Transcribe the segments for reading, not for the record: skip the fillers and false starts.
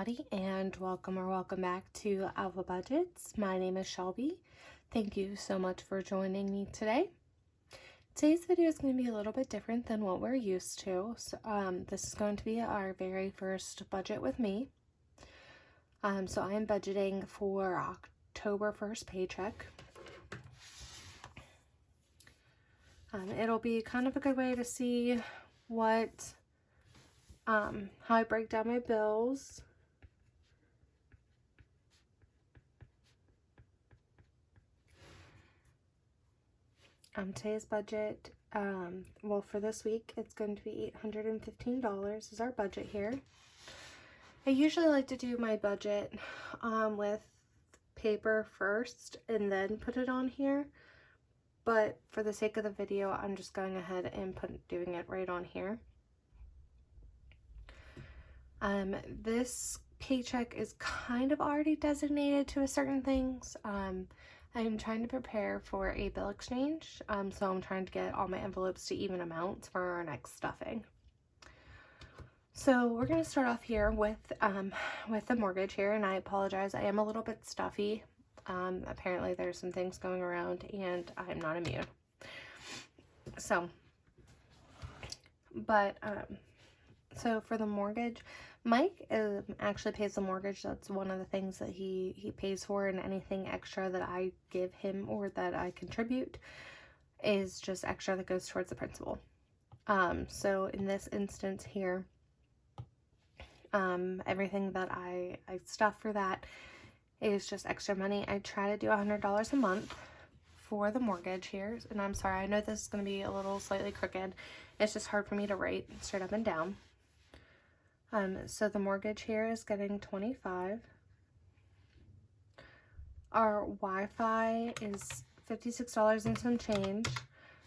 everybody, and welcome back to Alpha Budgets. My name is Shelby. Thank you so much for joining me today. Today's video is going to be a little bit different than what we're used to. So, this is going to be our very first budget with me. So I am budgeting for October 1st paycheck. It'll be kind of a good way to see what how I break down my bills. Today's budget, well, for this week, it's going to be $815 is our budget here. I usually like to do my budget with paper first and then put it on here. But for the sake of the video, I'm just going ahead and doing it right on here. This paycheck is kind of already designated to certain things. I'm trying to prepare for a bill exchange, so I'm trying to get all my envelopes to even amounts for our next stuffing. So we're going to start off here with the mortgage here, and I apologize, I am a little bit stuffy. Apparently there's some things going around, and I'm not immune. So for the mortgage, Mike actually pays the mortgage. That's one of the things that he pays for, and anything extra that I give him or that I contribute is just extra that goes towards the principal. So in this instance here, everything that I stuff for that is just extra money. I try to do $100 a month for the mortgage here, and I'm sorry, I know this is going to be a little slightly crooked. It's just hard for me to write straight up and down. So the mortgage here is getting $25. Our Wi-Fi is $56 and some change,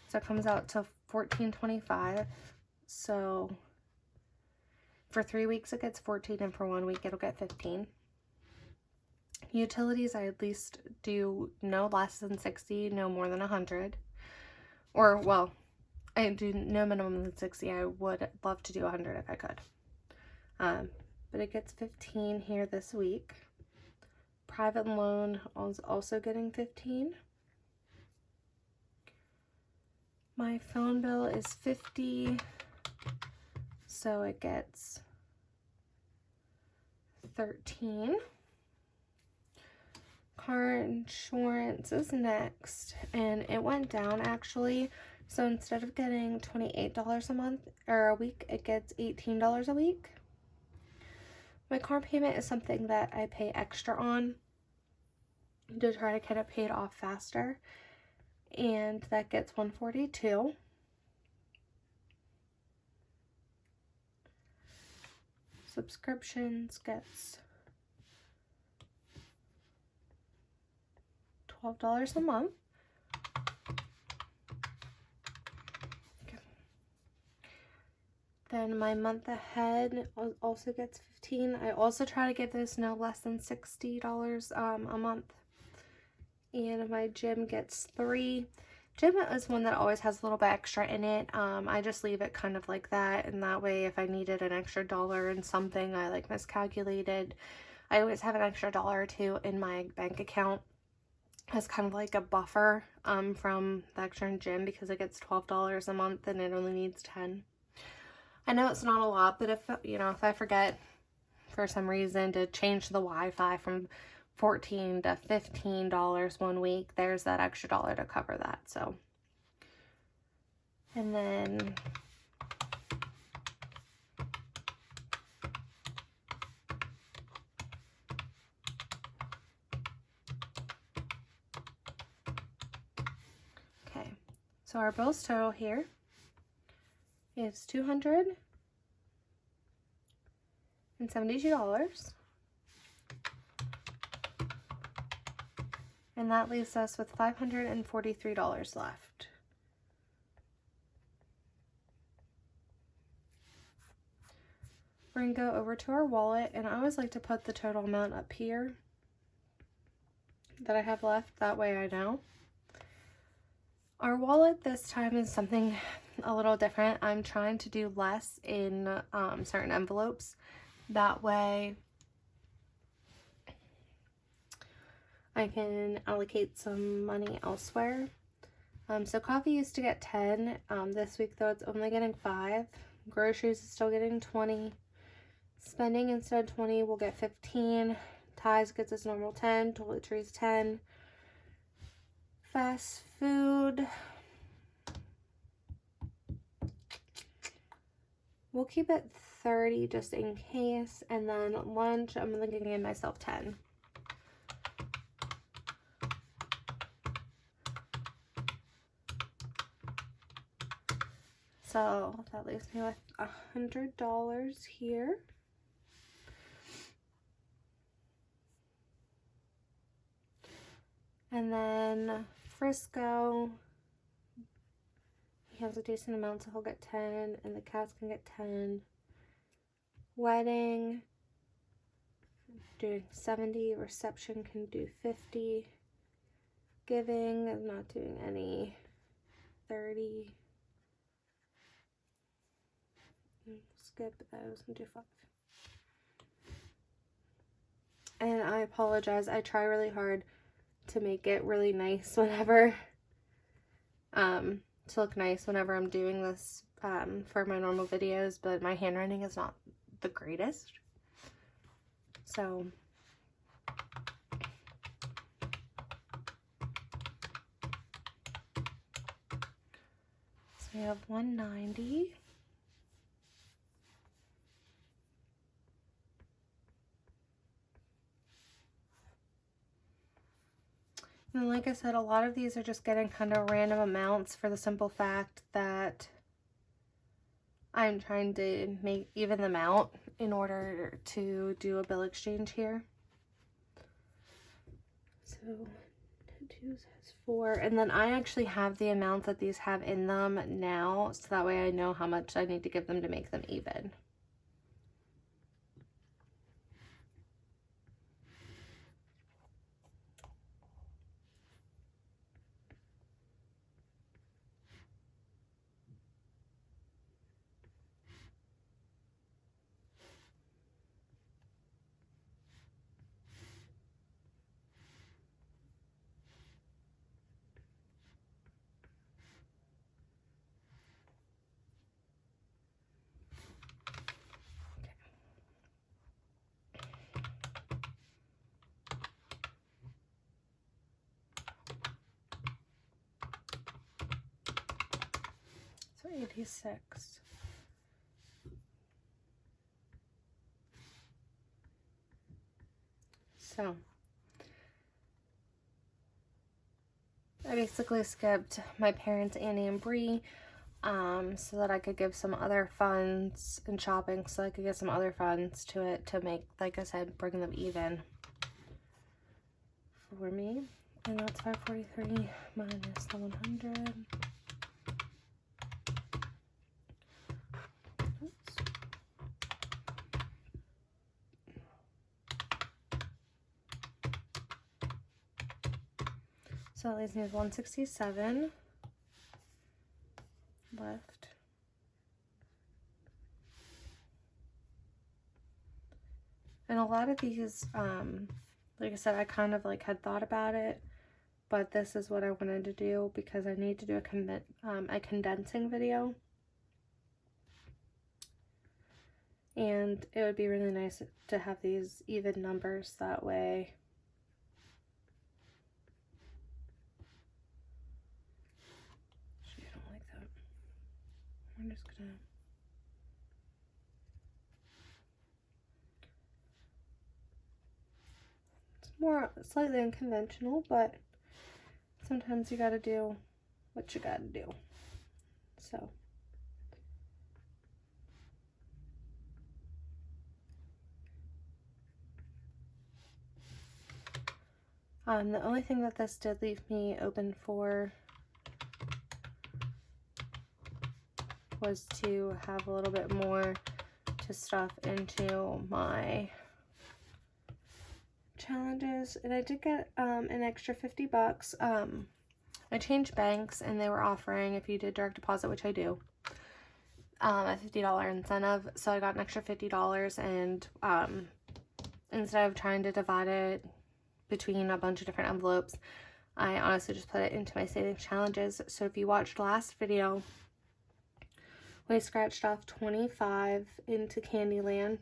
so it comes out to $14.25. So for 3 weeks it gets $14, and for 1 week it'll get $15. Utilities, I at least do no less than $60, no more than $100. Or, well, I do no minimum than $60. I would love to do $100 if I could. But it gets $15 here this week. Private loan is also getting $15. My phone bill is $50, so it gets $13. Car insurance is next, and it went down actually. So instead of getting $28 a month or a week, it gets $18 a week. My car payment is something that I pay extra on to try to get it paid off faster, and that gets $142. Subscriptions gets $12 a month. Okay. Then my month ahead also gets $15. I also try to give this no less than $60 a month. And my gym gets $3. Gym is one that always has a little bit extra in it. I just leave it kind of like that, and that way if I needed an extra dollar in something I like miscalculated, I always have an extra dollar or two in my bank account as kind of like a buffer from the extra in gym, because it gets $12 a month and it only needs $10. I know it's not a lot, but if I forget for some reason to change the Wi-Fi from $14 to $15 1 week, there's that extra dollar to cover that. So, and then okay, so our bills total here is $272. And that leaves us with $543 left. We're going to go over to our wallet, and I always like to put the total amount up here that I have left. That way I know. Our wallet this time is something a little different. I'm trying to do less in certain envelopes. That way I can allocate some money elsewhere. So coffee used to get 10. This week though, it's only getting 5. Groceries is still getting 20. Spending instead of 20 will get 15. Ties gets its normal 10. Toiletries 10. Fast food, we'll keep it 30 just in case. And then lunch, I'm only giving myself 10. So that leaves me with $100 here. And then Frisco, he has a decent amount, so he'll get 10, and the cats can get 10. Wedding, doing 70. Reception can do 50. Giving, I'm not doing any. 30. Skip, I was gonna do 5. And I apologize, I try really hard to make it really nice whenever, to look nice whenever I'm doing this for my normal videos, but my handwriting is not the greatest. So we have 190. And like I said, a lot of these are just getting kind of random amounts for the simple fact that I'm trying to even them out in order to do a bill exchange here. So tattoos has 4, and then I actually have the amount that these have in them now, so that way I know how much I need to give them to make them even. So 86. So I basically skipped my parents, Annie and Bree, so that I could give some other funds in shopping, so I could get some other funds to it to make, like I said, bring them even for me. And that's 543 minus the 100. Oops. So that leaves me with 167 left. And a lot of these, like I said, I kind of like had thought about it, but this is what I wanted to do because I need to do a condensing video. And it would be really nice to have these even numbers that way. Actually, I don't like that. I'm just gonna... more slightly unconventional, but sometimes you gotta do what you gotta do. So the only thing that this did leave me open for was to have a little bit more to stuff into my challenges, and I did get an extra 50 bucks. I changed banks and they were offering, if you did direct deposit, which I do, a $50 incentive, so I got an extra $50, and instead of trying to divide it between a bunch of different envelopes. I honestly just put it into my savings challenges. So if you watched last video, we scratched off 25 into Candyland,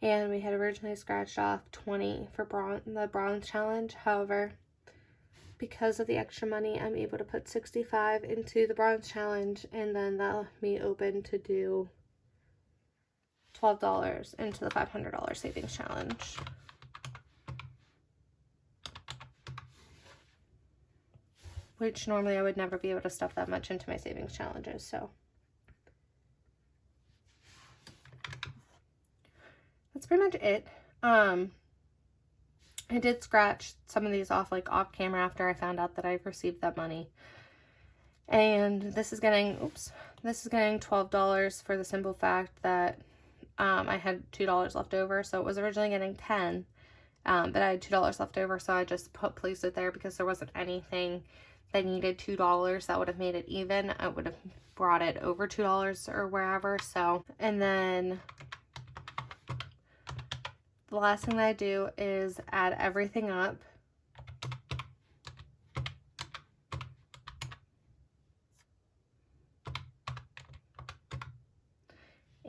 and we had originally scratched off 20 for the bronze challenge. However, because of the extra money, I'm able to put 65 into the bronze challenge, and then that left me open to do $12 into the $500 savings challenge. Which normally I would never be able to stuff that much into my savings challenges, so that's pretty much it. I did scratch some of these off, like, off camera after I found out that I've received that money. And this is getting, this is getting $12 for the simple fact that I had $2 left over. So it was originally getting 10, but I had $2 left over, so I just placed it there because there wasn't anything that needed $2 that would have made it even. I would have brought it over $2 or wherever. So, and then the last thing that I do is add everything up.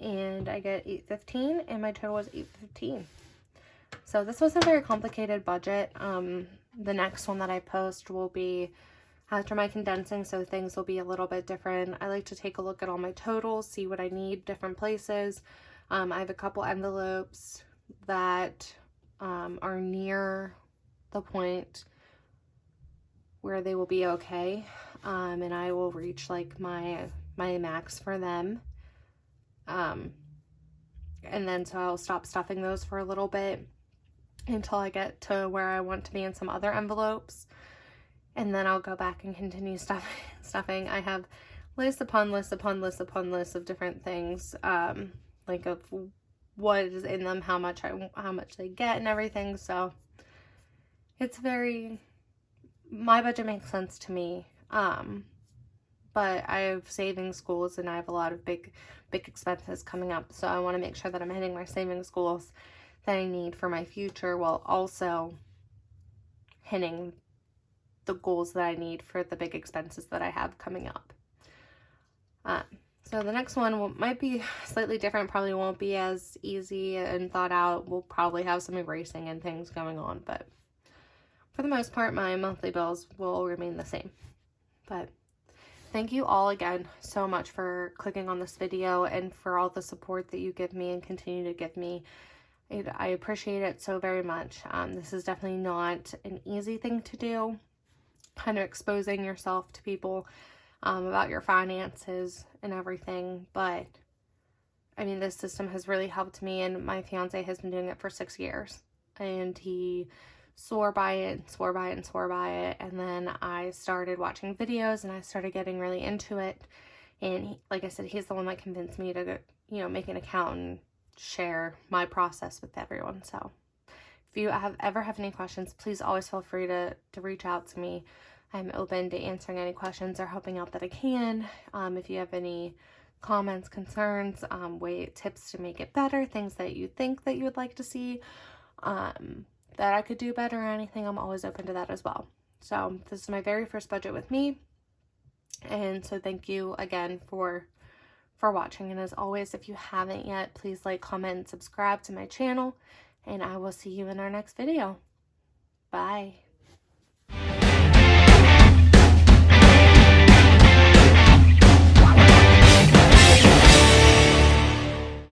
And I get $8.15, and my total was $8.15. So this was a very complicated budget. The next one that I post will be after my condensing, so things will be a little bit different. I like to take a look at all my totals, see what I need different places. I have a couple envelopes that are near the point where they will be okay, and I will reach like my max for them, and then so I'll stop stuffing those for a little bit until I get to where I want to be in some other envelopes, and then I'll go back and continue stuffing. I have list upon list upon list upon list of different things, like of what is in them, how much they get and everything. So it's my budget makes sense to me. But I have savings goals, and I have a lot of big expenses coming up. So I want to make sure that I'm hitting my savings goals that I need for my future, while also hitting the goals that I need for the big expenses that I have coming up. So the next one might be slightly different, probably won't be as easy and thought out. We'll probably have some erasing and things going on, but for the most part, my monthly bills will remain the same. But thank you all again so much for clicking on this video and for all the support that you give me and continue to give me. I appreciate it so very much. This is definitely not an easy thing to do, kind of exposing yourself to people about your finances and everything, but I mean, this system has really helped me, and my fiance has been doing it for 6 years, and he swore by it and swore by it and swore by it. And then I started watching videos, and I started getting really into it, and like I said, he's the one that convinced me to, you know, make an account and share my process with everyone. So if you ever have any questions, please always feel free to reach out to me. I'm open to answering any questions or helping out that I can. If you have any comments, concerns, tips to make it better, things that you think that you would like to see, that I could do better or anything, I'm always open to that as well. So this is my very first budget with me, and so thank you again for watching. And as always, if you haven't yet, please like, comment, and subscribe to my channel, and I will see you in our next video. Bye.